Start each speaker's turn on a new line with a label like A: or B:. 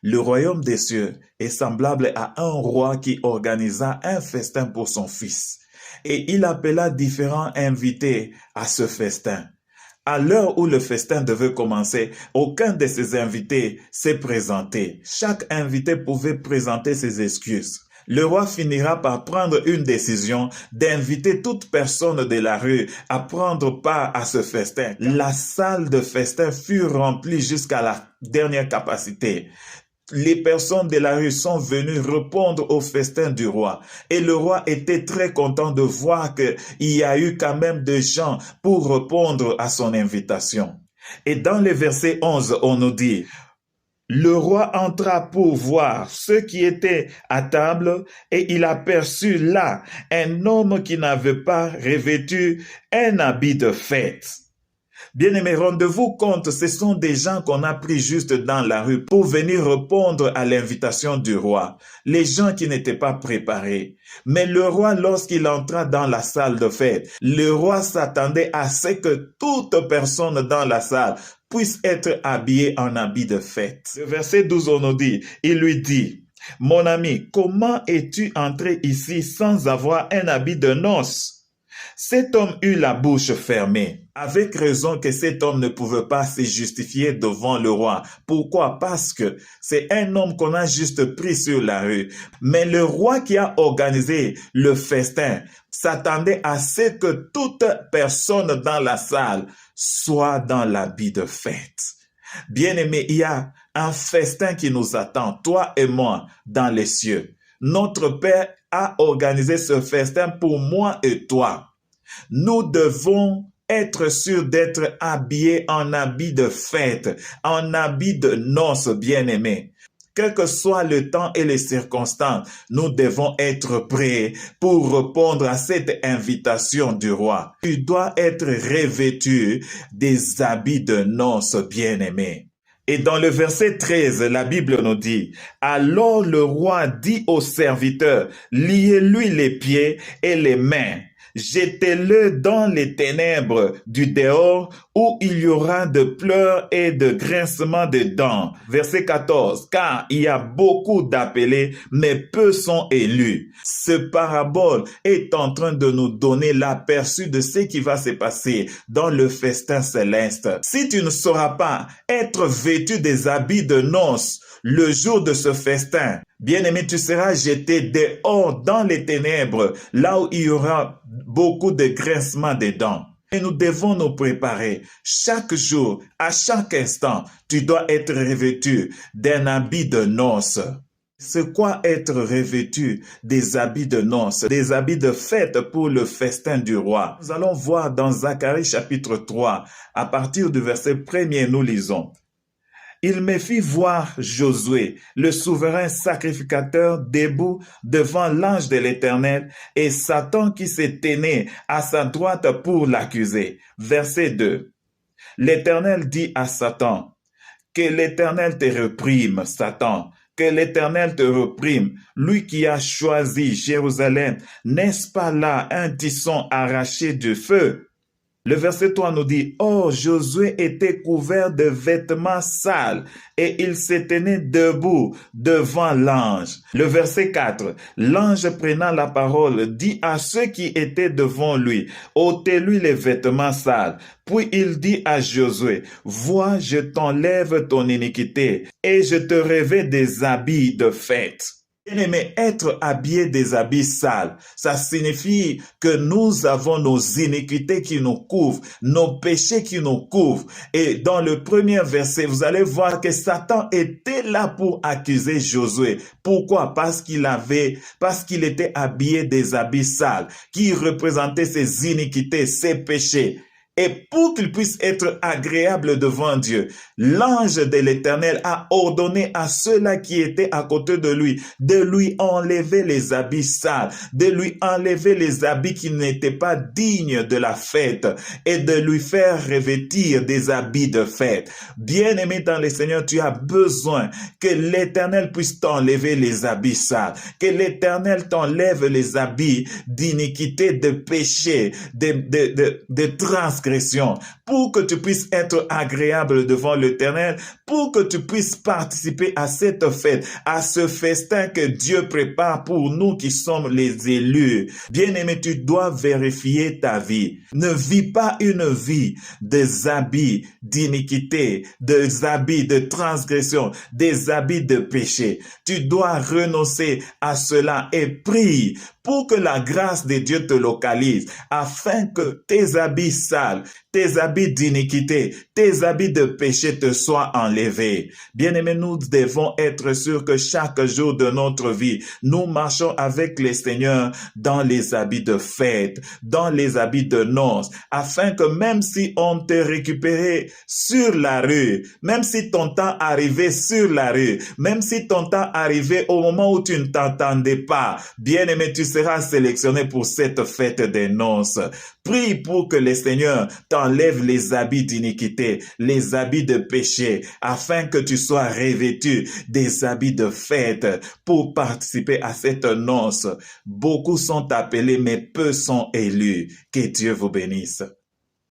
A: Le royaume des cieux est semblable à un roi qui organisa un festin pour son fils. Et il appela différents invités à ce festin. À l'heure où le festin devait commencer, aucun de ces invités s'est présenté. Chaque invité pouvait présenter ses excuses. Le roi finira par prendre une décision d'inviter toute personne de la rue à prendre part à ce festin. La salle de festin fut remplie jusqu'à la dernière capacité. Les personnes de la rue sont venues répondre au festin du roi. Et le roi était très content de voir qu'il y a eu quand même des gens pour répondre à son invitation. Et dans le verset 11, on nous dit: le roi entra pour voir ceux qui étaient à table et il aperçut là un homme qui n'avait pas revêtu un habit de fête. Bien-aimés, rendez-vous compte, ce sont des gens qu'on a pris juste dans la rue pour venir répondre à l'invitation du roi. Les gens qui n'étaient pas préparés. Mais le roi, lorsqu'il entra dans la salle de fête, le roi s'attendait à ce que toute personne dans la salle puisse être habillée en habit de fête. Le verset 12, on nous dit, il lui dit: mon ami, comment es-tu entré ici sans avoir un habit de noces? Cet homme eut la bouche fermée. Avec raison que cet homme ne pouvait pas se justifier devant le roi. Pourquoi? Parce que c'est un homme qu'on a juste pris sur la rue. Mais le roi qui a organisé le festin s'attendait à ce que toute personne dans la salle soit dans l'habit de fête. Bien-aimé, il y a un festin qui nous attend, toi et moi, dans les cieux. Notre Père a organisé ce festin pour moi et toi. Nous devons être sûrs d'être habillés en habit de fête, en habit de noces, bien-aimés. Quel que soit le temps et les circonstances, nous devons être prêts pour répondre à cette invitation du roi. Tu dois être revêtu des habits de noces, bien-aimés. Et dans le verset 13, la Bible nous dit: alors le roi dit aux serviteurs, liez-lui les pieds et les mains. Jetez-le dans les ténèbres du dehors où il y aura de pleurs et de grincements de dents. Verset 14. Car il y a beaucoup d'appelés, mais peu sont élus. Ce parabole est en train de nous donner l'aperçu de ce qui va se passer dans le festin céleste. Si tu ne sauras pas être vêtu des habits de noces le jour de ce festin, bien-aimé, tu seras jeté dehors dans les ténèbres, là où il y aura beaucoup de grincements des dents. Et nous devons nous préparer. Chaque jour, à chaque instant, tu dois être revêtu d'un habit de noces. C'est quoi être revêtu des habits de noces, des habits de fête pour le festin du roi? Nous allons voir dans Zacharie chapitre 3, à partir du verset 1er, nous lisons: il me fit voir Josué, le souverain sacrificateur, debout devant l'ange de l'Éternel, et Satan qui se tenait à sa droite pour l'accuser. Verset 2. L'Éternel dit à Satan: que l'Éternel te réprime, Satan. Que l'Éternel te réprime, lui qui a choisi Jérusalem. N'est-ce pas là un tisson arraché du feu? Le verset 3 nous dit: oh, Josué était couvert de vêtements sales et il se tenait debout devant l'ange. Le verset 4, l'ange prenant la parole dit à ceux qui étaient devant lui: ôtez-lui les vêtements sales. Puis il dit à Josué: vois, je t'enlève ton iniquité et je te revêts des habits de fête. Bien-aimé, être habillé des habits sales, ça signifie que nous avons nos iniquités qui nous couvrent, nos péchés qui nous couvrent. Et dans le premier verset, vous allez voir que Satan était là pour accuser Josué. Pourquoi? Parce qu'il était habillé des habits sales, qui représentaient ses iniquités, ses péchés. Et pour qu'il puisse être agréable devant Dieu, l'ange de l'Éternel a ordonné à ceux-là qui étaient à côté de lui enlever les habits sales, de lui enlever les habits qui n'étaient pas dignes de la fête et de lui faire revêtir des habits de fête. Bien-aimé dans le Seigneur, tu as besoin que l'Éternel puisse t'enlever les habits sales, que l'Éternel t'enlève les habits d'iniquité, de péché, de transgression, pour que tu puisses être agréable devant l'Éternel, pour que tu puisses participer à cette fête, à ce festin que Dieu prépare pour nous qui sommes les élus. Bien-aimé, tu dois vérifier ta vie. Ne vis pas une vie des habits d'iniquité, des habits de transgression, des habits de péché. Tu dois renoncer à cela et prie pour que la grâce de Dieu te localise, afin que tes habits sales, tes habits d'iniquité, tes habits de péché te soient enlevés. Bien-aimés, nous devons être sûrs que chaque jour de notre vie, nous marchons avec le Seigneur dans les habits de fête, dans les habits de noces, afin que même si on te récupérait sur la rue, même si ton temps arrivait sur la rue, même si ton temps arrivait au moment où tu ne t'entendais pas, bien-aimé, tu seras sélectionné pour cette fête des noces. Prie pour que le Seigneur t'enlève les habits d'iniquité, les habits de péché, afin que tu sois revêtu des habits de fête pour participer à cette noce. Beaucoup sont appelés, mais peu sont élus. Que Dieu vous bénisse.